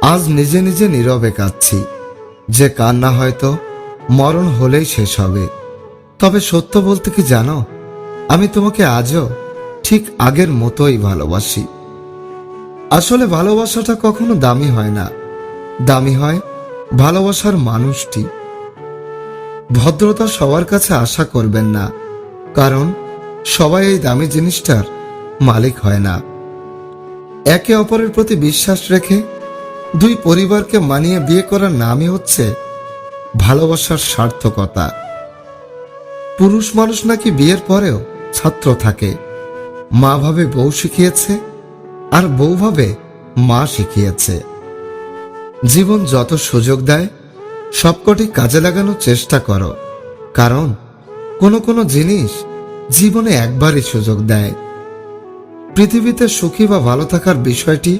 আজ নিজে নিজে নীরবে কাঁদছি, যে কান্না হয়তো মরণ হলেই শেষ হবে। তবে সত্য বলতে কি জানো, আমি তোমাকে আজও ঠিক আগের মতোই ভালোবাসি। আসলে ভালোবাসাটা কখনো দামি হয় না, দামি হয় ভালোবাসার মানুষটি। ভদ্রতা সবার কাছে আশা করবেন না, কারণ সবাই এই দামি জিনিসটার মালিক হয় না। একে অপরের প্রতি বিশ্বাস রেখে দুই পরিবারকে মানিয়ে বিয়ে করার নামই হচ্ছে ভালোবাসার সার্থকতা। পুরুষ মানুষ নাকি বিয়ের পরেও ছাত্র থাকে, মা ভাবে বউ শিখিয়েছে আর বউ ভাবে মা শিখিয়েছে। জীবন যত সুযোগ দেয় সবকটি কাজে লাগানোর চেষ্টা করো, কারণ কোনো কোনো জিনিস জীবনে একবারই সুযোগ দেয়। পৃথিবীতে সুখী বা ভালো থাকার বিষয়টি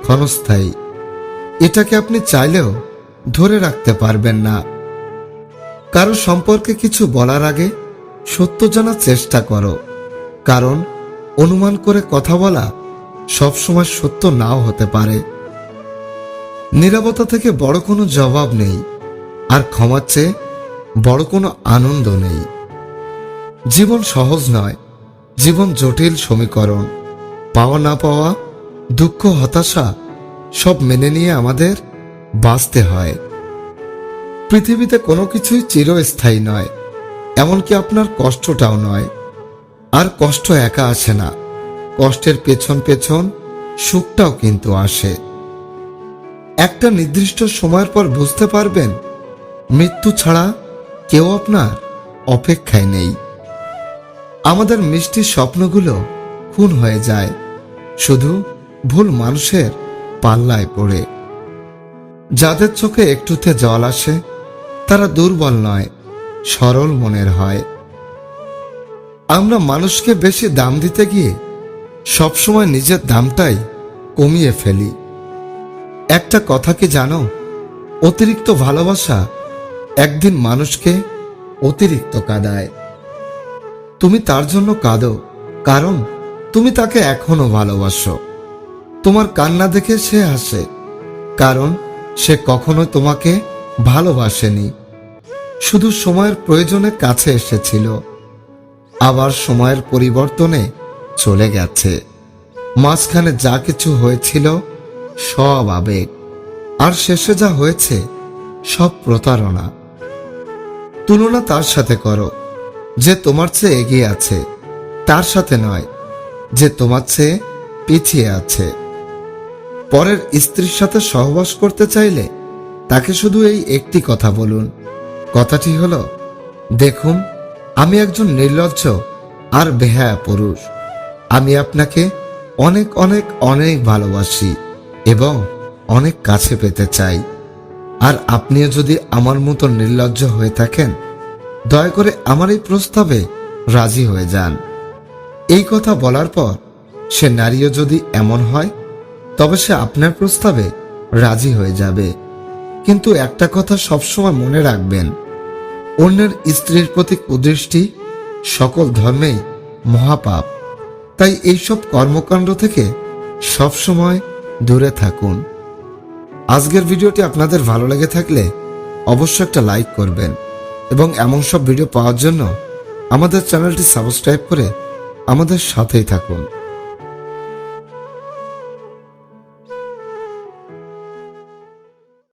ক্ষণস্থায়ী, এটাকে আপনি চাইলেও ধরে রাখতে পারবেন না। কারো সম্পর্কে কিছু বলার আগে সত্য জানার চেষ্টা করো, কারণ অনুমান করে কথা বলা সবসময় সত্য নাও হতে পারে। নীরবতা থেকে বড় কোনো জবাব নেই, আর ক্ষমার চেয়ে বড় কোনো আনন্দ নেই। জীবন সহজ নয়, জীবন জটিল সমীকরণ। পাওয়া না পাওয়া, দুঃখ, হতাশা সব মেনে নিয়ে আমাদের বাঁচতে হয়। পৃথিবীতে কোনো কিছুই চিরস্থায়ী নয়, এমনকি আপনার কষ্টটাও নয়। আর কষ্ট একা আসে না, কষ্টের পেছন পেছন সুখটাও কিন্তু আসে। একটা নির্দিষ্ট সময়ের পর বুঝতে পারবেন, মৃত্যু ছাড়া কেউ আপনার অপেক্ষায় নেই। আমাদের মিষ্টি স্বপ্নগুলো খুন হয়ে যায় শুধু ভুল মানুষের পাল্লায় পড়ে। যাদের চোখে একটুতে জল আসে তারা দুর্বল নয়, সরল মনের হয়। আমরা মানুষকে বেশি দাম দিতে গিয়ে সবসময় নিজের দামটাই কমিয়ে ফেলি। একটা কথা কি জানো, অতিরিক্ত ভালোবাসা একদিন মানুষকে অতিরিক্ত কাঁদায়। তুমি তার জন্য কাঁদো, কারণ তুমি তাকে এখনো ভালোবাসো। তোমার কান্না দেখে সে হাসে, কারণ সে কখনো তোমাকে ভালোবাসেনি, শুধু সময়ের প্রয়োজনে কাছে এসেছিল, আবার সময়ের পরিবর্তনে চলে গেছে। মাঝখানে যা কিছু হয়েছিল সব আবেগ, আর শেষে যা হয়েছে সব প্রতারণা। তুলনা তার সাথে করো যে তোমার চেয়ে এগিয়ে আছে, তার সাথে নয় যে তোমার চেয়ে পিছিয়ে আছে। পরের স্ত্রীর সাথে সহবাস করতে চাইলে তাকে শুধু এই একটি কথা বলুন। কথাটি হলো, দেখুন, আমি একজন নির্লজ্জ আর বেহায়া পুরুষ। আমি আপনাকে অনেক অনেক অনেক ভালোবাসি এবং অনেক কাছে পেতে চাই। আর আপনিও যদি আমার মতো নির্লজ্জ হয়ে থাকেন, দয়া করে আমার এই প্রস্তাবে রাজি হয়ে যান। এই কথা বলার পর সে নারীও যদি এমন হয়, তবে সে আপনার প্রস্তাবে রাজি হয়ে যাবে। কিন্তু একটা কথা সবসময় মনে রাখবেন, অন্যের স্ত্রীর প্রতি কুদৃষ্টি সকল ধর্মেই মহাপাপ। তাই এইসব কর্মকাণ্ড থেকে সবসময় দূরে থাকুন। আজকের ভিডিওটি আপনাদের ভালো লেগে থাকলে অবশ্যই একটা লাইক করবেন এবং এমন সব ভিডিও পাওয়ার জন্য আমাদের চ্যানেলটি সাবস্ক্রাইব করে আমাদের সাথেই থাকুন।